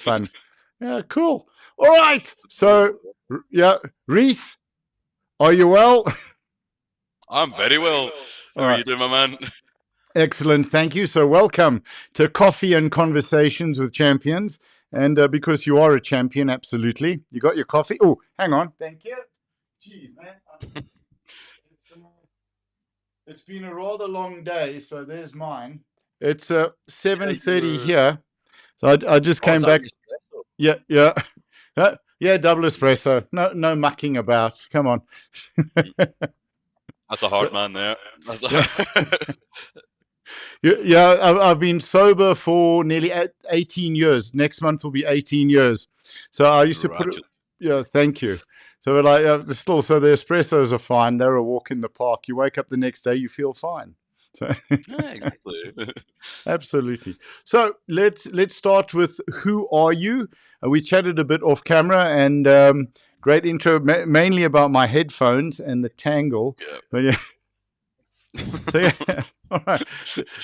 fun. Yeah, cool. All right. So, yeah, Rhys, are you well? I'm very well. How All are right. you doing, my man? Excellent. Thank you. So, welcome to Coffee and Conversations with Champions. And because you are a champion, absolutely. You got your coffee. Oh, hang on. Thank you. Jeez, man. It's, uh, it's been a rather long day. So, there's mine. It's Yeah, you 7:30 were. here. So, I just Oh, is came that back. an espresso? Yeah, yeah. Yeah, double espresso. No mucking about. Come on. That's a hard man there. That's Yeah. a Yeah, I've been sober for nearly 18 years. Next month will be 18 years. So I used to put it, Congratulations. yeah, thank you. So like, still, so the espressos are fine. They're a walk in the park. You wake up the next day, you feel fine. So Yeah, exactly. absolutely. So let's start with who are you? We chatted a bit off camera and great intro, mainly about my headphones and the tangle. Yeah. But yeah, so yeah. All right.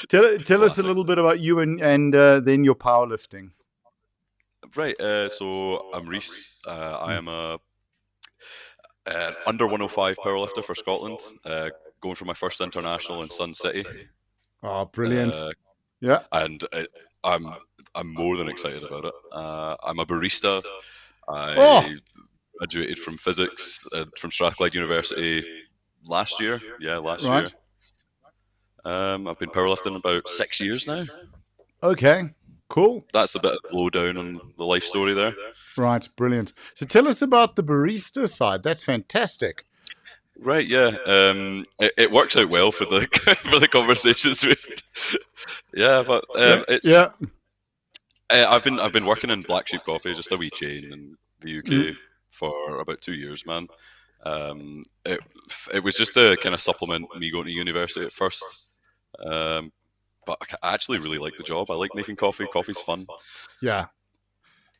Tell us a Classic. little bit about you and then your powerlifting. Right. So I'm Rhys. I Mm. am a under 105 powerlifter for Scotland. Going for my first international in Sun City. Oh, brilliant. Uh, Yeah. and I'm I'm more than excited about it. I'm a barista. Oh, I graduated from physics from Strathclyde University last year. Yeah, last year. right. I've been powerlifting about 6 years now. Okay. Cool. That's a bit of lowdown on the life story there. Right. Brilliant. So tell us about the barista side. That's fantastic. Right, yeah. It works out well for the for the conversations. Yeah, but Yeah. it's Yeah. I've been working in Black Sheep Coffee, just a wee chain in the UK, Mm. for about 2 years, man. Um, it it was just to kind of supplement me going to university at first. Um, but I actually really like the job. I like making coffee. Coffee's fun. Yeah.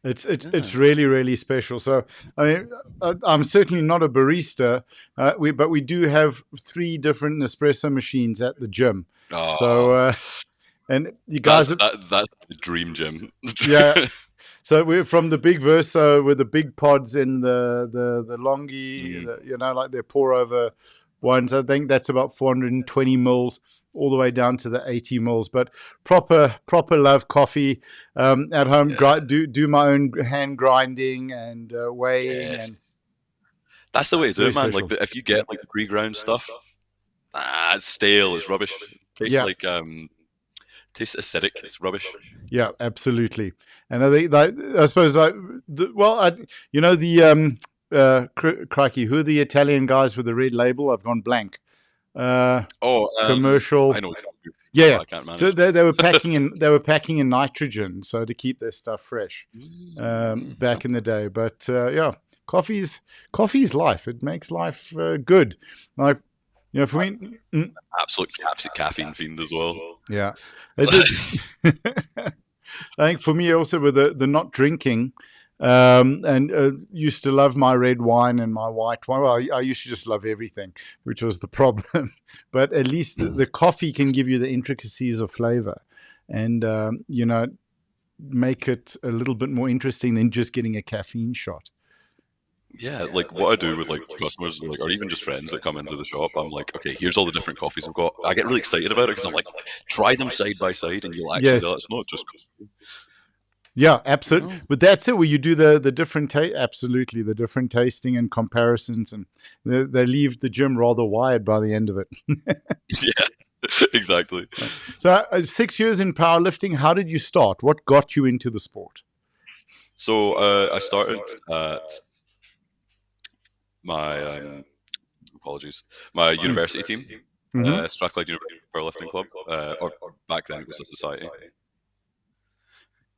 Yeah. It's really really special. So I mean, I'm certainly not a barista, but we do have 3 different Nespresso machines at the gym. So Oh, and you guys, that's the dream, Jim. yeah. So we're from the big Verso with the big pods in the longi, Mm, like their pour over ones. I think that's about 420 mils, all the way down to the 80 mils. But proper love coffee at home. yeah. Do my own hand grinding and weighing, and Yes. That's the way to it's do very it, man. Like special. if you get like the pre-ground stuff, it's stale. It's rubbish. Tastes Yeah, like tastes acidic. It's rubbish. yeah, absolutely. And I think that I suppose crikey, who are the Italian guys with the red label? I've gone blank. Uh, Oh, I Commercial. know, Yeah, but yeah. I can't So manage. they were packing in nitrogen, so to keep their stuff fresh Mm. back in the day. But yeah, coffee's life. It makes life good. Like for me, Absolute caffeine fiend as well. yeah, it did. I think for me also with the not drinking, and used to love my red wine and my white wine. Well, I used to just love everything, which was the problem. But at least the coffee can give you the intricacies of flavor, and make it a little bit more interesting than just getting a caffeine shot. Yeah, like what I do with like customers, like, or even just friends that come into the shop, I'm like, okay, here's all the different coffees I've got. I get really excited about it because I'm like, try them side by side, and you'll actually Yes. go, it's not just coffee, Yeah, you absolutely. know? But that's it. Where you do the different absolutely the different tasting and comparisons, and they leave the gym rather wired by the end of it. Yeah, exactly. So 6 years in powerlifting. How did you start? What got you into the sport? So I started at my apologies, my Mm. university team, Mm-hmm. Strathclyde University Powerlifting Club, or back then it was a society.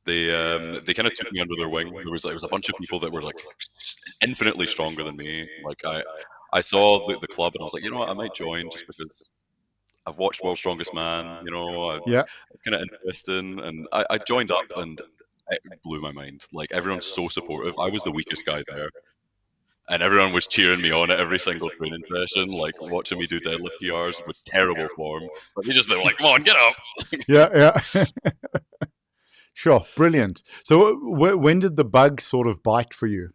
They kind of took me under their wing. There was a bunch of people that were like infinitely stronger than me. Like I saw the club and I was like, you know what, I might join just because I've watched World's Strongest Man. You know, Yeah. it's kind of interesting, and I joined up and it blew my mind. Like everyone's so supportive. I was the weakest guy there, and everyone was cheering me on at every single training session, like watching me do deadlift PRs with terrible form. But they were like, "Come on, get up!" Yeah. Yeah. Sure, brilliant. So, when did the bug sort of bite for you?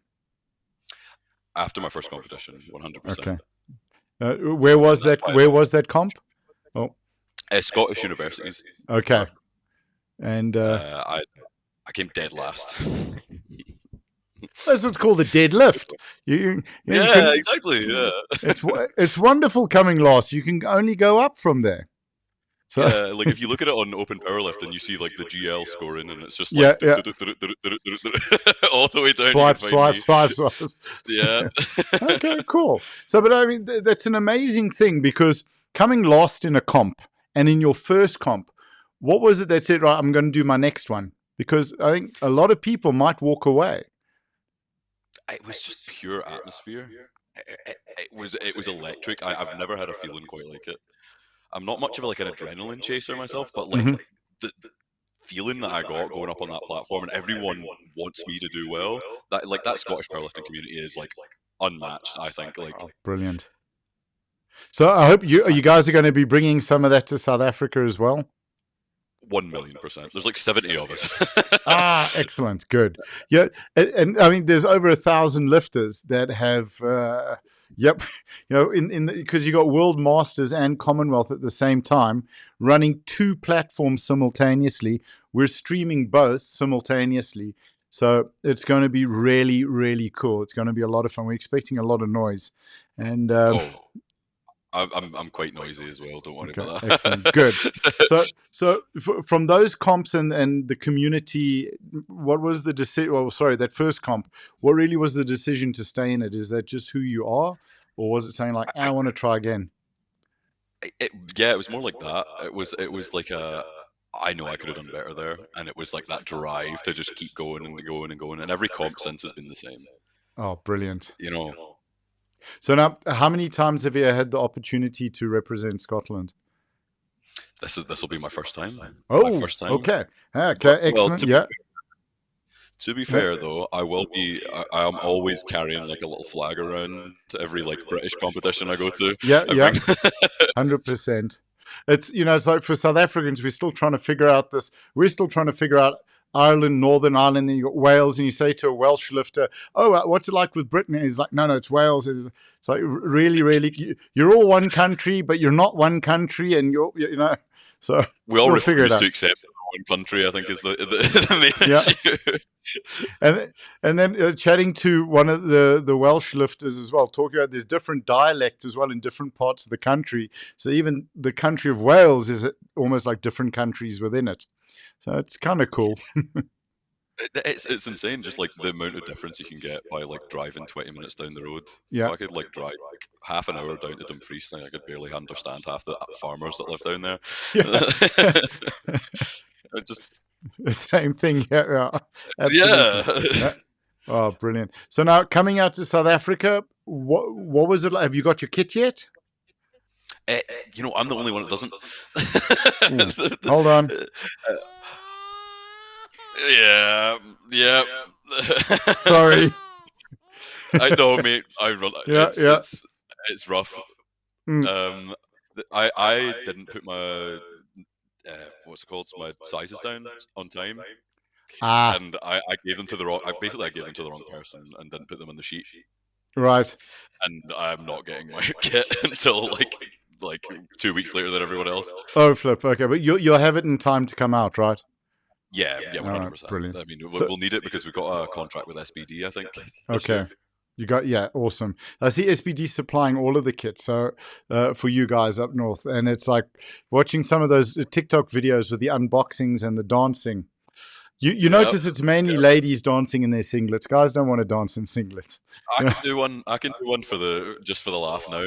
After my first competition, 100%. Okay. Where And was that's that? why Where was that comp? Oh, Scottish universities. okay. And I came dead last. that's what's called a deadlift. You Yeah, can. exactly. Yeah. It's wonderful coming last. You can only go up from there. So Yeah, like if you look at it on open powerlift and you see like the GL scoring and it's just like yeah, yeah. all the way down, you can Swipe, find swipe, me. swipe, swipe. Yeah. Okay, cool. So, but I mean, that's an amazing thing because coming last in a comp and in your first comp, what was it that said, right, I'm going to do my next one? Because I think a lot of people might walk away. It was just pure atmosphere. It was electric. I've never had a feeling quite like it. I'm not much of like an adrenaline chaser myself, but like Hmm. the feeling that I got going up on that platform and everyone wants me to do well. That Scottish powerlifting community is like unmatched. I think like Oh, brilliant. So I hope it's you guys are going to be bringing some of that to South Africa as well. 1,000,000%. There's like 70 of us. Ah, excellent, good. Yeah, and I mean, there's over 1,000 lifters that have. Yep, in because you got World Masters and Commonwealth at the same time, running two platforms simultaneously. We're streaming both simultaneously, so it's going to be really, really cool. It's going to be a lot of fun. We're expecting a lot of noise, and Oh, I'm quite noisy as well. Don't worry okay, about excellent, good. that. So from those comps and the community, what was the decision? Well, sorry, that first comp. What really was the decision to stay in it? Is that just who you are, or was it saying like, I want to try again? Yeah, it was more like that. It was like a. I know I could have done better there, and it was like that drive to just keep going and going and going. And every comp since has been the same. Oh, brilliant. You know, So now, how many times have you had the opportunity to represent Scotland? this will be my first time. My Oh, first time. okay, But okay, well, excellent. Yeah, to be yeah, fair though, I will be. I am always carrying like a little flag around to every like British competition I go to. yeah, I yeah. bring. 100%. It's like for South Africans, we're still trying to figure out this. We're still trying to figure out Ireland, Northern Ireland, then you got Wales, and you say to a Welsh lifter, "Oh, what's it like with Britain?" And he's like, "No, no, it's Wales." It's like really, really, you're all one country, but you're not one country, and you're. So We all we'll figure it refuse to out. accept one country. I think is the main Yeah. issue. And then chatting to one of the Welsh lifters as well, talking about there's different dialect as well in different parts of the country. So even the country of Wales is almost like different countries within it. So it's kind of cool. It's insane, just like the amount of difference you can get by like driving 20 minutes down the road. Yeah, I could like drive like half an hour down to Dumfries, and I could barely understand half the farmers that live down there. yeah. It just The same thing. Yeah, yeah, absolutely. yeah. Yeah. Oh, brilliant. So now coming out to South Africa, what was it like? Have you got your kit yet? Eh, I'm the only one that doesn't. Ooh, hold on. Yeah, yeah. Sorry. I know, mate. Yeah, yeah. It's rough. Mm. I didn't put my what's it called? My sizes down on time, Ah, and I gave them to the wrong. I gave them to the wrong person and didn't put them on the sheet. right. And I'm not getting my kit until like 2 weeks later than everyone else. Oh, flip. Okay, but you'll have it in time to come out, right? Yeah, yeah, All right, 100%. brilliant. I mean, So, we'll need it because we've got a contract with SBD, I think, this okay, year. you got yeah, awesome. I see SBD supplying all of the kits, so for you guys up north, and it's like watching some of those TikTok videos with the unboxings and the dancing. You Yep. notice it's mainly ladies dancing in their singlets. Guys don't want to dance in singlets. I You know? can do one. I can do one for the just for the laugh now.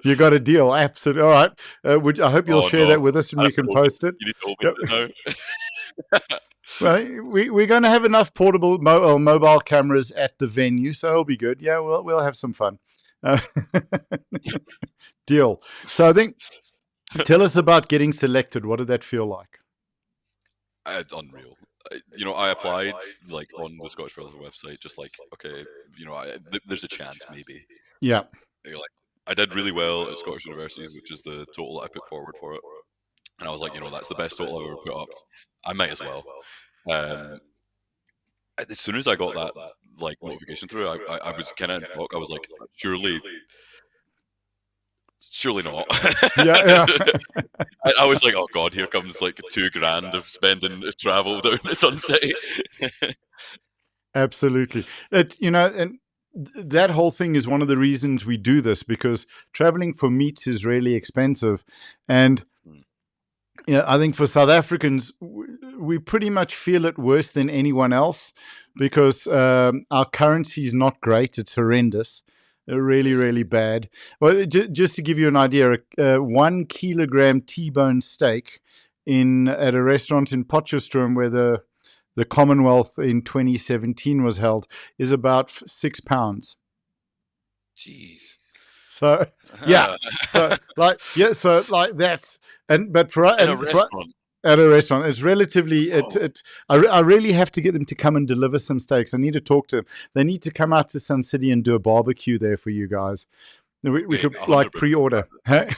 You got a deal, absolutely. All right. I hope you'll Oh share no, that with us and I we can told you. post it. You need to open Yep. it now. Well, we're going to have enough portable mobile cameras at the venue, so it'll be good. Yeah, we'll have some fun. Uh, deal. So I think tell us about getting selected. What did that feel like? It's unreal. I applied like on the Scottish Brothers website, just like okay, there's a chance maybe. Yeah. You're like, I did really well at Scottish Universities, which is the total I put forward for it. And I was like, that's the best total I've ever put up. I might as well. Um, as soon as I got that like notification through, I was kind of in shock. I was like, surely not. Yeah, I was like, oh god, here comes like $2,000 of spending to travel down the Sunset. absolutely. And that whole thing is one of the reasons we do this, because traveling for meets is really expensive. And yeah, I think for South Africans, we pretty much feel it worse than anyone else, because our currency is not great. It's horrendous. Really, really bad. Well, just to give you an idea, a 1 kilogram T-bone steak at a restaurant in Potchefstroom, where the Commonwealth in 2017 was held, is about £6. Jeez. So yeah, so like that's but for In a and for restaurant. at a restaurant, it's relatively Oh, I really have to get them to come and deliver some steaks. I need to talk to them. They need to come out to Sun City and do a barbecue there for you guys. We mate, could like 100%. pre-order. Hey?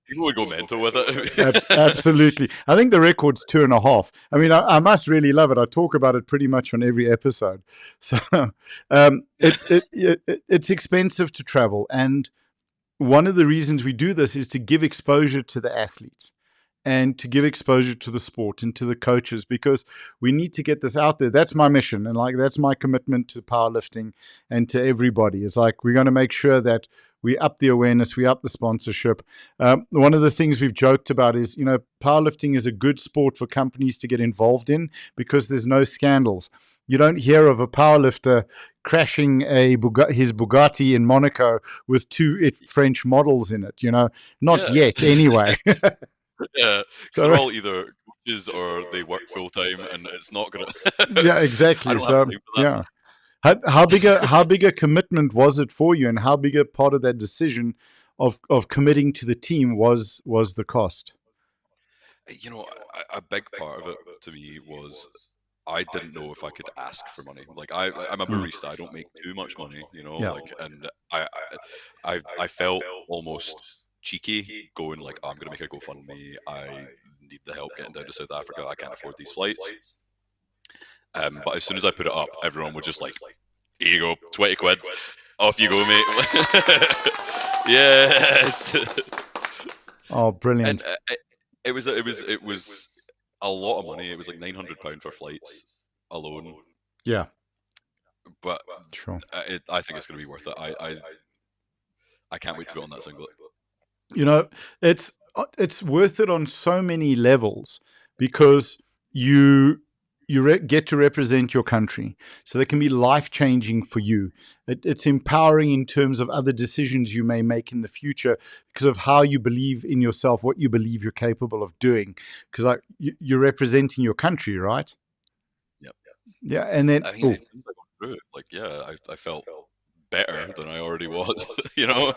People would go mental with it. Absolutely. I think the record's 2.5. I mean, I must really love it. I talk about it pretty much on every episode. So it's expensive to travel. And one of the reasons we do this is to give exposure to the athletes and to give exposure to the sport and to the coaches, because we need to get this out there. That's my mission, and like that's my commitment to powerlifting and to everybody. It's like we're going to make sure that we up the awareness, we up the sponsorship. One of the things we've joked about is, powerlifting is a good sport for companies to get involved in, because there's no scandals. You don't hear of a powerlifter crashing his Bugatti in Monaco with two French models in it. Not Yeah. yet, anyway. Yeah, because So they're all either coaches or they work full time, and it's not gonna. yeah, I exactly. don't have So time for that. yeah, how big a commitment was it for you, and how big a part of that decision of committing to the team was the cost? A big part of it to me was I didn't know if I could ask for money. Like I'm a Mm. barista. I don't make too much money, Yeah. and I felt almost cheeky going like, oh, I'm gonna make a GoFundMe. I need the help getting down to South Africa. I can't afford these flights. But as soon as I put it up, everyone was just like, here you go, 20 quid. Off you go, mate. Yes. Oh, And brilliant. it was a lot of money. It was like £900 for flights alone. Yeah, But sure. I think it's going to be worth it. I can't wait to be on that singlet. You know, it's worth it on so many levels, because you get to represent your country, so that can be life changing for you. It's empowering in terms of other decisions you may make in the future, because of how you believe in yourself, what you believe you're capable of doing. Because like you're representing your country, right? Yep. Yeah, and then I mean, as soon as I got through it, like, yeah, I felt better than I already was. you know.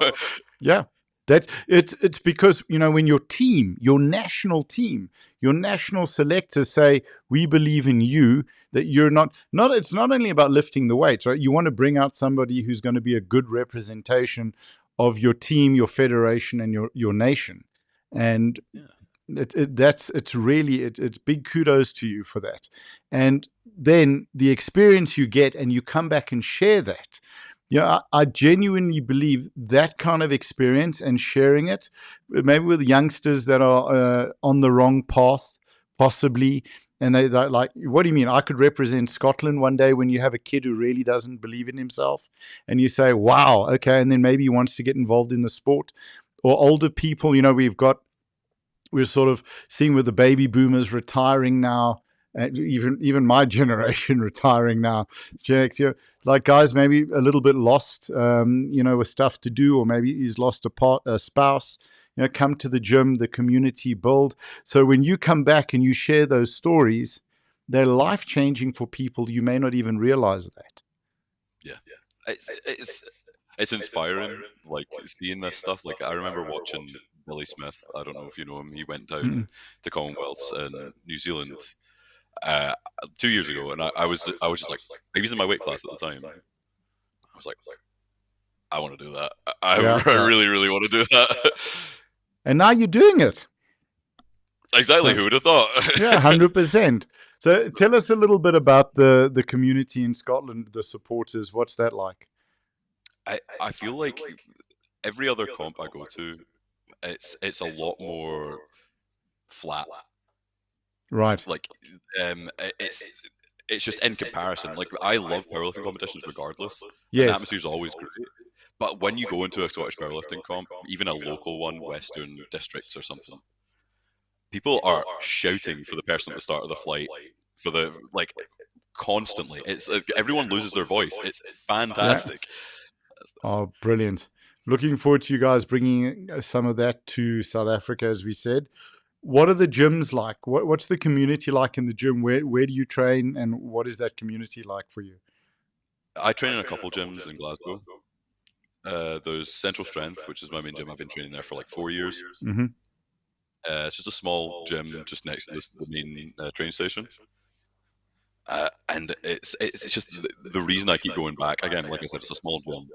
yeah. It's because, when your national team, your national selectors say, we believe in you, that you're not it's not only about lifting the weights, right? You want to bring out somebody who's going to be a good representation of your team, your federation, and your nation. And Yeah. it's big kudos to you for that. And then the experience you get, and you come back and share that. Yeah, I genuinely believe that kind of experience and sharing it, maybe with youngsters that are on the wrong path, possibly, and they're like, "What do you mean? I could represent Scotland one day." When you have a kid who really doesn't believe in himself, and you say, "Wow, okay," and then maybe he wants to get involved in the sport, or older people. We're sort of seeing with the baby boomers retiring now, and even my generation retiring now, Gen X, like guys maybe a little bit lost, with stuff to do, or maybe he's lost a spouse. Come to the gym, the community build. So when you come back and you share those stories, they're life changing for people. You may not even realize that. Yeah. It's inspiring, like seeing this stuff. Like I remember watching Billy Smith. I don't know if you know him. He went down Mm. to Commonwealths in New Zealand uh, 2 years ago, and I was just like, he was in my weight class at the time. I was like, I want to do that. I Yeah, yeah. really, really want to do that. And now you're doing it. Exactly. So Who would have thought? yeah, 100%. So tell us a little bit about the community in Scotland, the supporters. What's that like? I feel like every other comp I go to, it's a lot more flat. Right. Like, um, i- it's it's just in comparison. Like, I love powerlifting competitions regardless, and the Yes. atmosphere is always great. But when you go into a Scottish powerlifting comp, even a local one, Western Districts or something, people are shouting for the person at the start of the flight for the like constantly. It's everyone loses their voice. It's Yeah. fantastic. Oh, brilliant. Looking forward to you guys bringing some of that to South Africa, as we said. What are the gyms like? What's the community like in the gym? Where do you train, and what is that community like for you? I train in a couple gyms in Glasgow. There's Central Strength, which is my main gym. I've been training there for like 4 years. Hmm. It's just a small gym just next to the main train station. And it's just the reason I keep going back. Again, like I said, it's a small gym.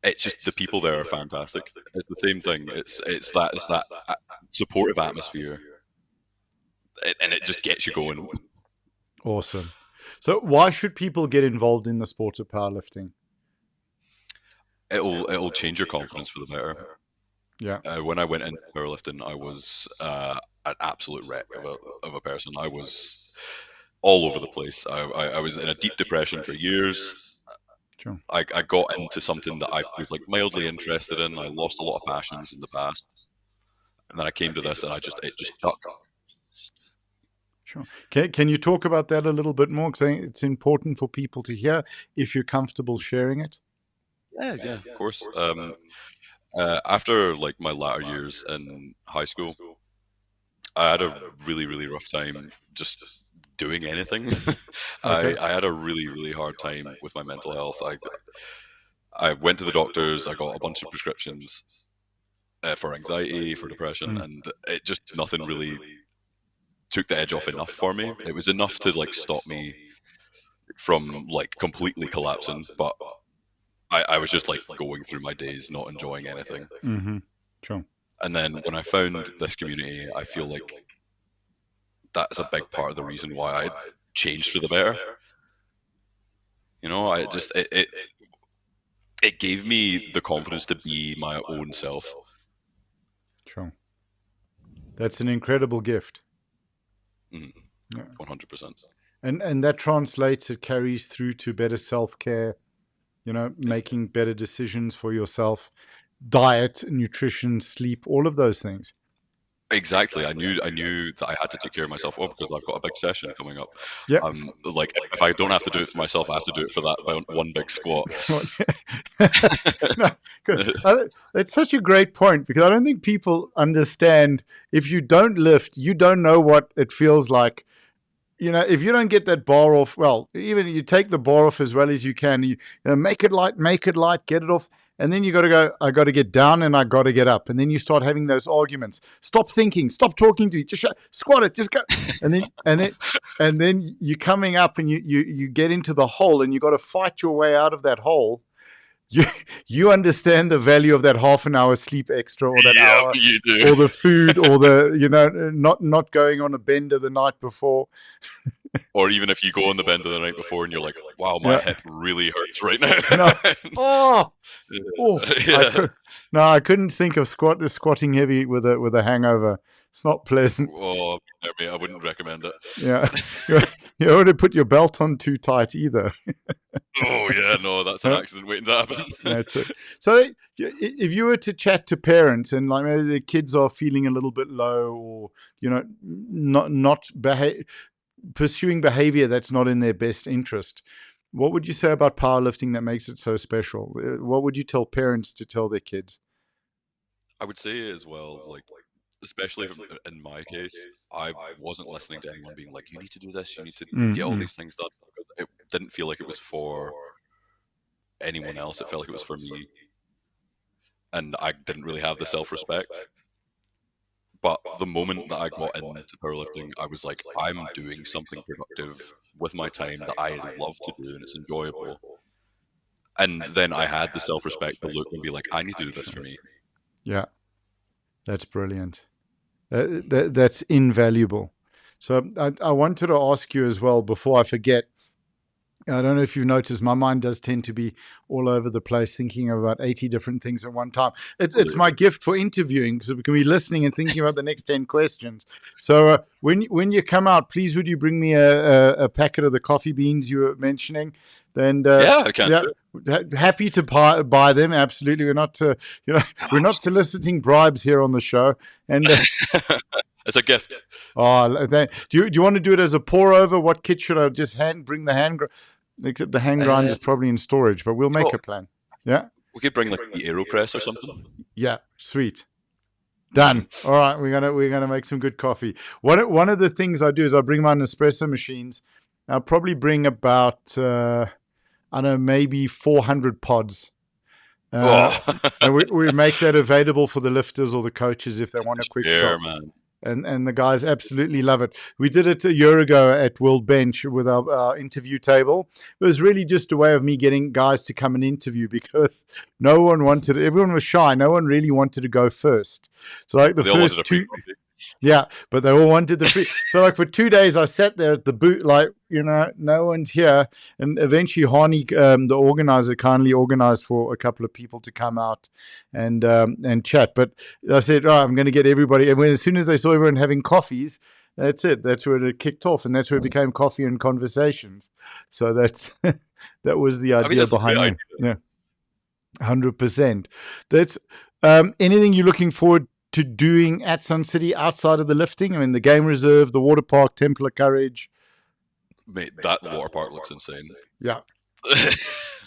It's just the people there are fantastic. It's the same thing. It's that supportive atmosphere, and it just gets you going. Awesome. So, why should people get involved in the sport of powerlifting? It'll change your confidence for the better. Yeah. When I went into powerlifting, I was an absolute wreck of a person. I was all over the place. I was in a deep depression for years. Sure. I got into something that I was like mildly interested in. I lost a lot of passions in the past, and then I came to this, and it just stuck. Sure. Can you talk about that a little bit more? Because I think it's important for people to hear if you're comfortable sharing it. Yeah, of course. After like my latter years in high school, I had a really, really rough time just doing anything. Okay. I had a really, really hard time with my mental health. I went to the doctors. I got a bunch of prescriptions for anxiety, for depression, Mm. and it just nothing really took the edge off enough for me. It was enough to like stop me from like completely collapsing, but I was just like going through my days not enjoying anything. Mm-hmm. Sure. And then when I found this community, I feel like that's a big part of the reason why I changed for the better. You know, it gave me the confidence to be my own self. Sure. That's an incredible gift. Mm, Yeah. 100%. And that translates, it carries through to better self-care, Yeah. making better decisions for yourself, diet, nutrition, sleep, all of those things. Exactly. I knew that I had to take care of myself well because I've got a big session coming up. Yeah. Like if I don't have to do it for myself, I have to do it for that one big squat. No, good. It's such a great point because I don't think people understand if you don't lift, you don't know what it feels like. If you don't get that bar off, well, even you take the bar off as well as you can, make it light, get it off. And then you got to go, I got to get down and I got to get up. And then you start having those arguments. Stop thinking, stop talking to you, just squat it, just go. And then you're coming up and you get into the hole and you got to fight your way out of that hole. you you understand the value of that half an hour sleep extra or that Yep, hour you do. or the food or the not going on a bender the night before. Or even if you go on the bender the night before and you're like, wow, my Yeah. hip really hurts right No. now. Oh, Yeah. I couldn't think of squatting heavy with a hangover. It's not pleasant. Oh, no, mate, I wouldn't recommend it. Yeah. You don't want to put your belt on too tight either. Oh, yeah, no, that's an accident waiting to happen. That's it. So if you were to chat to parents and like maybe the kids are feeling a little bit low or not pursuing behavior that's not in their best interest, what would you say about powerlifting that makes it so special? What would you tell parents to tell their kids? I would say as well, like, especially in my case, I wasn't listening to anyone being like, you need to do this, you need to get all Mm-mm. these things done. Because it didn't feel like it was for anyone else. It felt like it was for me. And I didn't really have the self respect. But the moment that I got into powerlifting, I was like, I'm doing something productive with my time that I love to do and it's enjoyable. And then I had the self-respect to look and be like, I need to do this for me. Yeah, that's brilliant. That's invaluable. So I wanted to ask you as well before I forget. I don't know if you've noticed, my mind does tend to be all over the place, thinking of about 80 different things at one time. It's my gift for interviewing, because we can be listening and thinking about the next 10 questions. So when you come out, please would you bring me a packet of the coffee beans you were mentioning? And Yeah, I can do it. happy to buy them. Absolutely, we're not we're not soliciting bribes here on the show. And It's a gift. do you want to do it as a pour over? What kit should I just bring the hand? Except the hand grind is probably in storage, but we'll make a plan. Yeah, we could bring like the AeroPress or something. Yeah, sweet. Done. All right, we're gonna make some good coffee. One of the things I do is I bring my Nespresso machines. I'll probably bring about I don't know, maybe 400 pods. And we make that available for the lifters or the coaches if they want a quick shot. Man. And the guys absolutely love it. We did it a year ago at World Bench with our interview table. It was really just a way of me getting guys to come and interview, because everyone was shy. No one really wanted to go first. So like the first two, yeah, but they all wanted the free. So like for 2 days, I sat there at the booth, like, no one's here. And eventually Harney, the organizer, kindly organized for a couple of people to come out and chat. But I said, I'm going to get everybody. And as soon as they saw everyone having coffees, that's it. That's where it kicked off. And that's where it became coffee and conversations. So that was the idea behind it. Yeah, 100%. That's anything you're looking forward to doing at Sun City outside of the lifting? I mean, the game reserve, the water park, Temple of Courage. Mate, the water park looks insane. Yeah.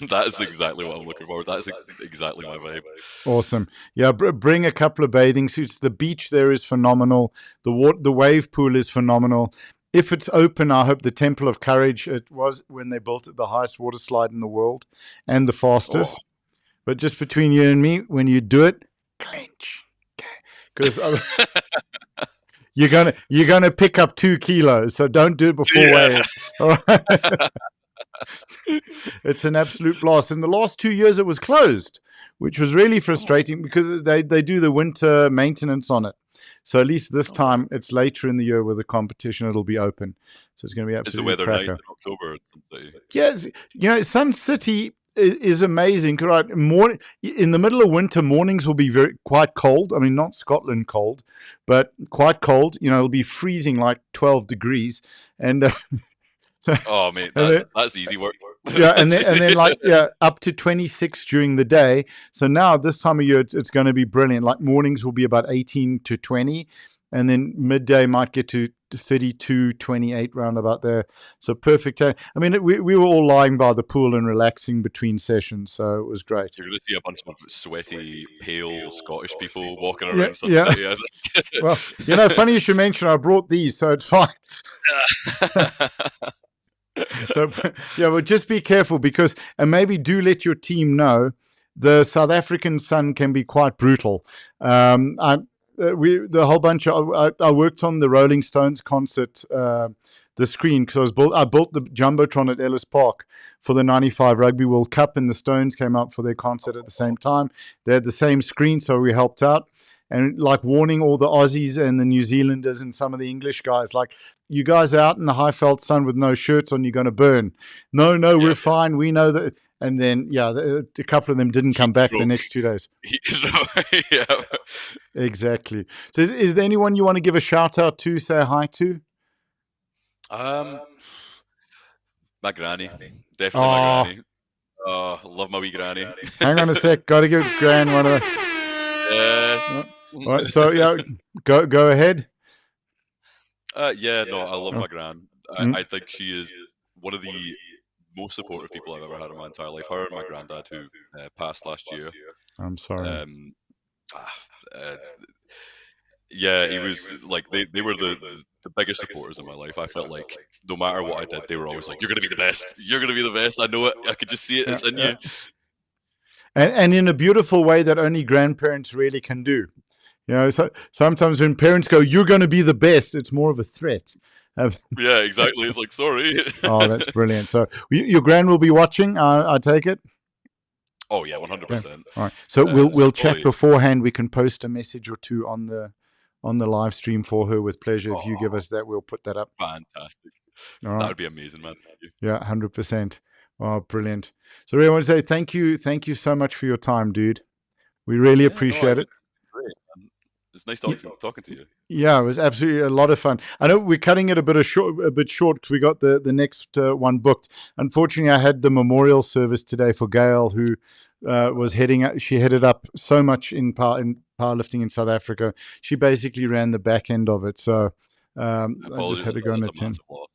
That is exactly what I'm looking for. That is exactly my vibe. Awesome. Yeah, bring a couple of bathing suits. The beach there is phenomenal. The wave pool is phenomenal. If it's open, I hope the Temple of Courage, it was when they built it, the highest water slide in the world and the fastest. But just between you and me, when you do it, clench. Because you're gonna pick up 2 kilos, so don't do it before weighing. It's an absolute blast. In the last 2 years, it was closed, which was really frustrating because they do the winter maintenance on it. So at least this time, it's later in the year with the competition, it'll be open. So it's going to be absolutely. Is the weather nice in October? Yeah, Sun City is amazing. Right, in the middle of winter, mornings will be quite cold. I mean, not Scotland cold, but quite cold. It'll be freezing, like 12 degrees, and oh mate, that's easy work. Yeah, and then up to 26 during the day. So now this time of year, it's going to be brilliant. Like mornings will be about 18 to 20, and then midday might get to 32, 28, round about there. So perfect. I mean, we were all lying by the pool and relaxing between sessions, so it was great. You're going to see a bunch of sweaty, pale Scottish people walking around Sun City, I think. Well, funny you should mention, I brought these, so it's fine. So, well, just be careful and maybe do let your team know, the South African sun can be quite brutal. The whole bunch I worked on the Rolling Stones concert, the screen, because I built the Jumbotron at Ellis Park for the 95 Rugby World Cup, and the Stones came out for their concert at the same time. They had the same screen, so we helped out. And like warning all the Aussies and the New Zealanders and some of the English guys, like, you guys are out in the high felt sun with no shirts on, you're going to burn. No, we're fine. We know that. And then, a couple of them didn't come back the next 2 days. Yeah. Exactly. So is there anyone you want to give a shout out to, say hi to? My granny. Definitely my granny. Oh, love my wee granny. Hang on a sec. Got to give Gran one of the... All right, so, go ahead. I love my gran. I think she is one of the most supportive people I've ever had in my entire life. Her and my granddad, who passed last year. I'm sorry. He was like, they were the biggest supporters in my life. I felt like no matter what I did, they were always like, "You're going to be the best. You're going to be the best. I know it. I could just see it. It's in you." And in a beautiful way that only grandparents really can do. So sometimes when parents go, "You're going to be the best," it's more of a threat. Yeah, exactly. It's like, sorry. Oh, that's brilliant. So your gran will be watching, I take it? Oh yeah, Okay. 100%. All right. So we'll She'll chat probably. beforehand. We can post a message or two on the live stream for her with pleasure. If you give Oh, us that, we'll put that up. fantastic. All That right. would be amazing, man. Thank you. Yeah, 100%. Oh, brilliant. So I want to say thank you so much for your time, dude. We really Yeah, no, appreciate it it. was great. Man. It's nice Yeah, talking to you. yeah, it was absolutely a lot of fun. I know we're cutting it a bit short because we got the next one booked. Unfortunately, I had the memorial service today for Gail, who was she headed up so much in powerlifting in South Africa. She basically ran the back end of it. So I just Apologies. had to go and That's a attend. massive loss,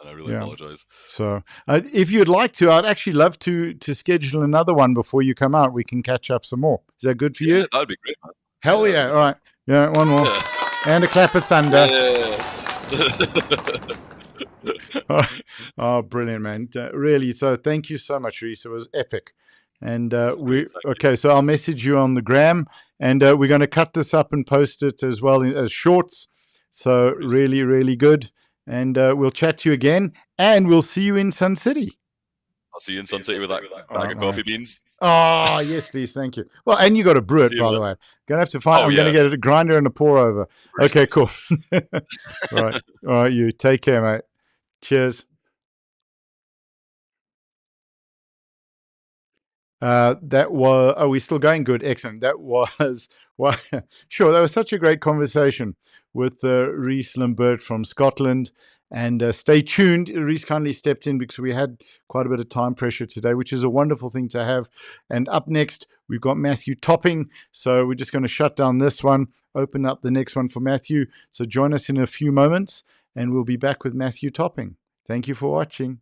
and I really Yeah. apologize. So if you'd like to, I'd actually love to schedule another one before you come out. We can catch up some more. Is that good for Yeah, you? that'd be great, man. Yeah, Hell that'd be yeah. good All fun. right. Yeah, one more. Yeah. And a clap of thunder. Yeah. Oh, brilliant, man. Really. So thank you so much, Rhys. It was epic. And Great, thank you. okay, so I'll message you on the gram, and we're going to cut this up and post it as well as shorts. So No worries. really, really good. And we'll chat to you again, and we'll see you in Sun City. I'll see you in Sun City with that All bag right, of my man. coffee beans. Oh, yes, please. Thank you. Well, and you got to brew See it, you, by the man. way. Gonna have to find. Oh I'm gonna yeah, get a grinder and a pour over. Okay, crucial. cool. Right, all right. You take care, mate. Cheers. That was. Oh, we're still going. Good, excellent. That was. Well, sure. That was such a great conversation with Rhys Limbert from Scotland. And stay tuned. Rhys kindly stepped in because we had quite a bit of time pressure today, which is a wonderful thing to have. And up next, we've got Matthew Topping. So we're just going to shut down this one, open up the next one for Matthew. So join us in a few moments, and we'll be back with Matthew Topping. Thank you for watching.